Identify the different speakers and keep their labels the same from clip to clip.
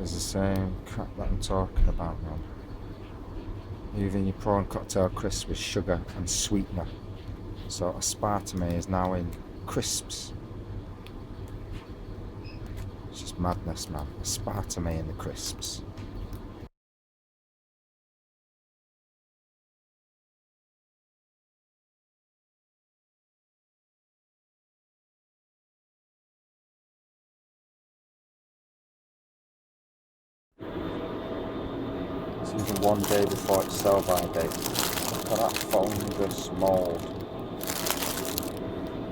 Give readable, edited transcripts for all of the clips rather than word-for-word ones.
Speaker 1: It's the same crap that I'm talking about, man. Even your prawn cocktail crisp with sugar and sweetener. So aspartame is now in crisps. It's just madness, man. Aspartame in the crisps. It's even one day before its sell-by date. Look at that fungus mould.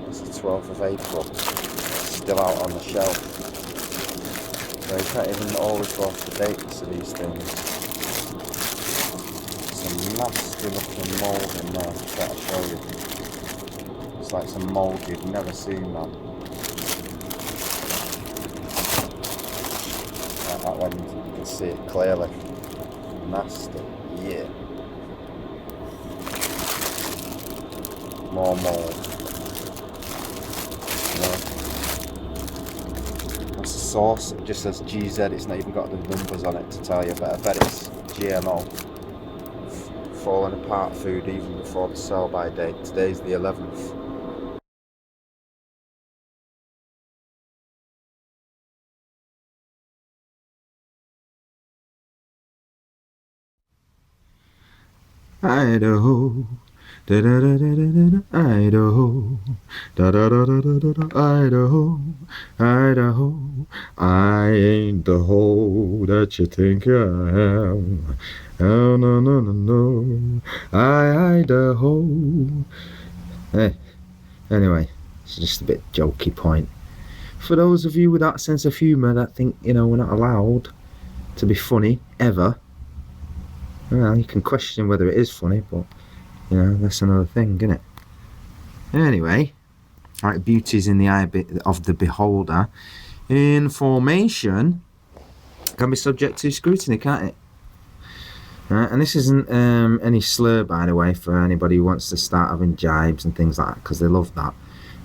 Speaker 1: It's the 12th of April. It's still out on the shelf. So you can't even always go off the dates of these things. Some nasty looking mould in there, I've got to show you. It's like some mould you've never seen, man. Like that one, you can see it clearly. Nasty, yeah. More mould. That's the sauce. It just says GZ. It's not even got the numbers on it to tell you, but I bet it's GMO. Falling apart food even before the sell-by date. Today's the 11th. Idaho, da da da da da da, Idaho, da da da da da da, Idaho, Idaho. I ain't the hoe that you think I am. Oh no no no no, Idaho. Anyway, it's just a bit jokey point. For those of you with that sense of humour that think, you know, we're not allowed to be funny ever. Well, you can question whether it is funny, but, you know, that's another thing, isn't it? Anyway, right, beauty's in the eye of the beholder. Information can be subject to scrutiny, can't it? Right, and this isn't any slur, by the way, for anybody who wants to start having jibes and things like that, because they love that.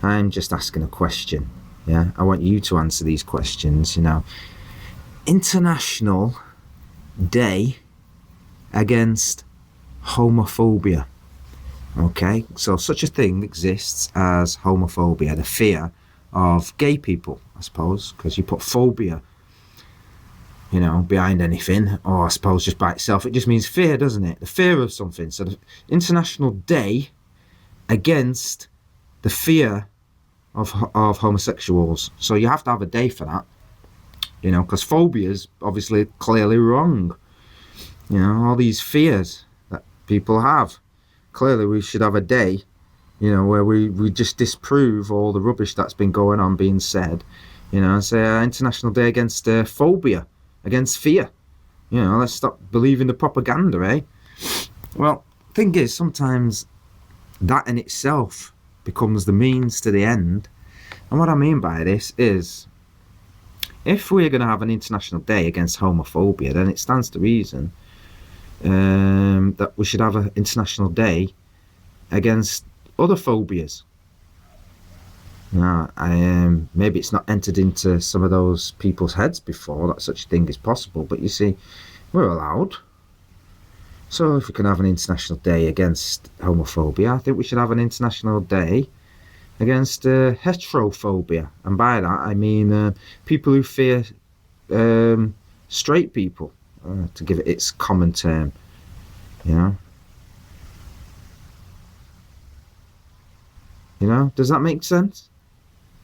Speaker 1: I'm just asking a question, yeah? I want you to answer these questions, you know. International Day against homophobia. Okay, so such a thing exists as homophobia, the fear of gay people, I suppose, because you put phobia, you know, behind anything, or I suppose just by itself, it just means fear, doesn't it? The fear of something. So the International Day against the fear of homosexuals. So you have to have a day for that, you know, because phobia is obviously clearly wrong. You know, all these fears that people have. Clearly we should have a day, you know, where we just disprove all the rubbish that's been going on being said, you know, and say International Day against phobia, against fear. You know, let's stop believing the propaganda, eh? Well, thing is, sometimes that in itself becomes the means to the end. And what I mean by this is, if we're going to have an International Day against homophobia, then it stands to reason that we should have an International Day against other phobias. Now, maybe it's not entered into some of those people's heads before that such a thing is possible, but you see, we're allowed. So if we can have an International Day against homophobia, I think we should have an International Day against heterophobia. And by that I mean people who fear straight people, to give it its common term, you know. You know, does that make sense?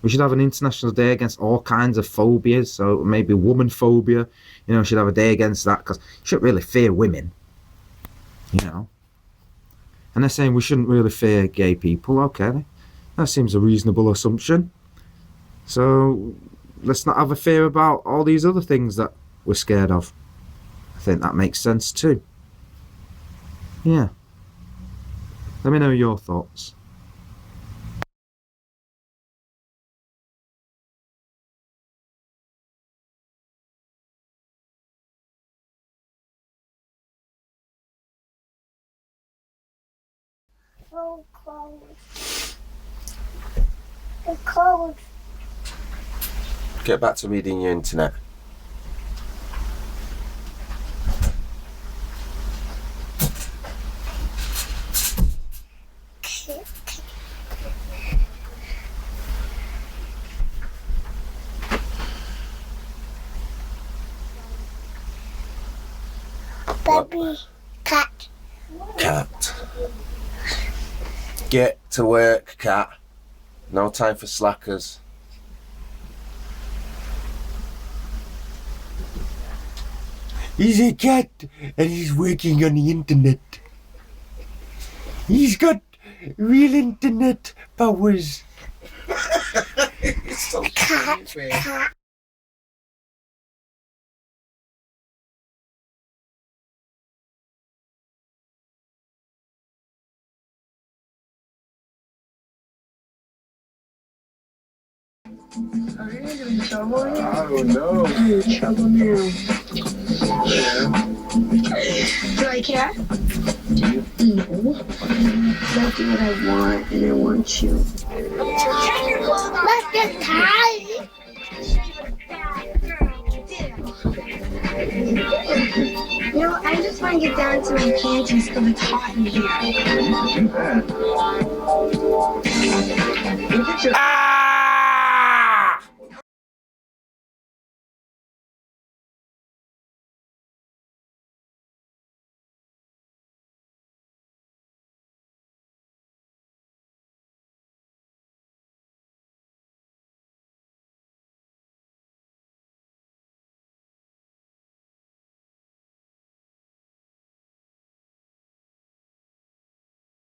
Speaker 1: We should have an International Day against all kinds of phobias. So maybe woman phobia, you know, should have a day against that, because you shouldn't really fear women, you know. And they're saying we shouldn't really fear gay people. Okay, that seems a reasonable assumption. So let's not have a fear about all these other things that we're scared of. I think that makes sense too. Yeah. Let me know your thoughts.
Speaker 2: So close. It's cold.
Speaker 3: Get back to reading your internet.
Speaker 2: Baby cat.
Speaker 3: Cat. Get to work, cat. No time for slackers. He's a cat and he's working on the internet. He's got real internet powers. So
Speaker 2: Cat.
Speaker 3: stupid.
Speaker 2: Cat.
Speaker 4: Are you in trouble?
Speaker 5: I don't know.
Speaker 4: I'm in trouble now.
Speaker 5: Yeah.
Speaker 4: Do I care? No. I do what I want, and I want you.
Speaker 2: Let's get tied.
Speaker 4: You know, I just want to get down to my panties because it's hot in here.
Speaker 5: Do that. Look at your.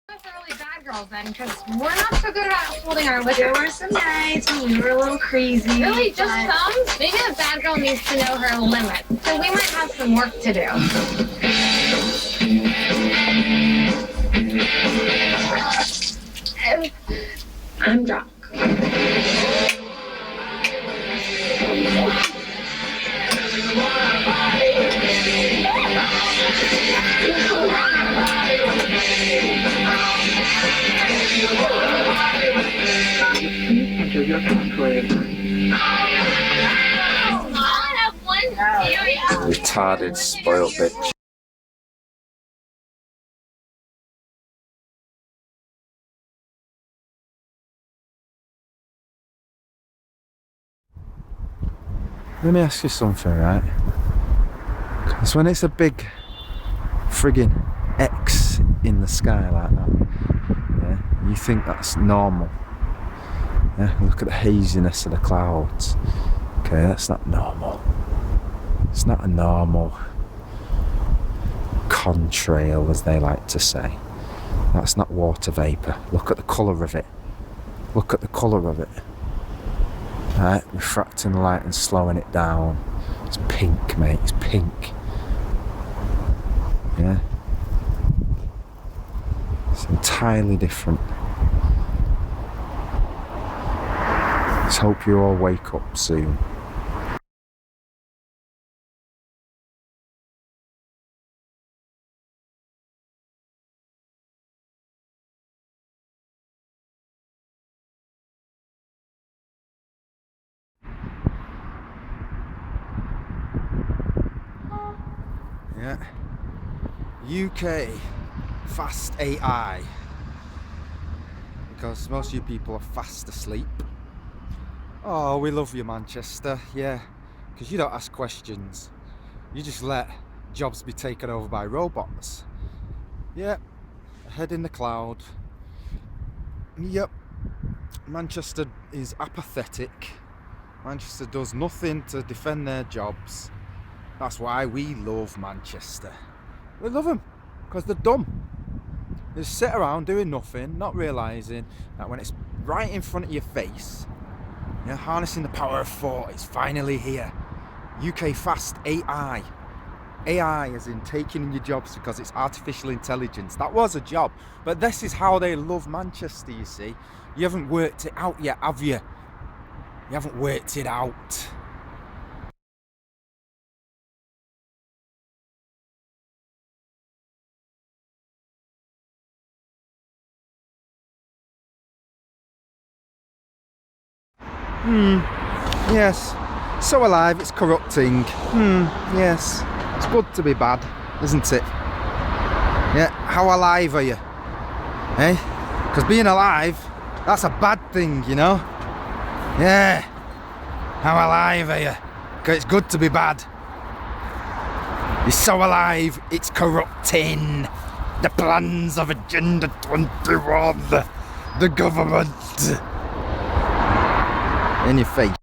Speaker 6: Us early bad girls then, because we're not so good about holding our liquor.
Speaker 4: There were some nights when we were a little crazy.
Speaker 6: Really, just
Speaker 4: but-
Speaker 6: some? Maybe a bad girl needs to know her limit. So we might have some work to do.
Speaker 4: I'm drunk.
Speaker 6: I'll have one.
Speaker 3: Retarded, spoiled bitch.
Speaker 1: Let me ask you something, right? Because when it's a big friggin' X in the sky like that, yeah, you think that's normal. Yeah, look at the haziness of the clouds. Okay, that's not normal. It's not a normal contrail, as they like to say. That's not water vapour. Look at the colour of it. Look at the colour of it. Right, refracting the light and slowing it down. It's pink, mate. It's pink. Yeah. It's entirely different. Let's hope you all wake up soon. Yeah. UK fast AI. Because most of you people are fast asleep. Oh, we love you, Manchester. Yeah. Because you don't ask questions. You just let jobs be taken over by robots. Yeah. Head in the cloud. Yep. Manchester is apathetic. Manchester does nothing to defend their jobs. That's why we love Manchester. We love them because they're dumb. They just sit around doing nothing, not realising that when it's right in front of your face, you're harnessing the power of thought. It's finally here. UK fast AI. AI as in taking your jobs because it's artificial intelligence. That was a job, but this is how they love Manchester, you see. You haven't worked it out yet, have you? You haven't worked it out. Yes. So alive, it's corrupting. Yes. It's good to be bad, isn't it? Yeah. How alive are you? Eh? Because being alive, that's a bad thing, you know? Yeah. How alive are you? Because it's good to be bad. You're so alive, it's corrupting the plans of Agenda 21, the government. In your face.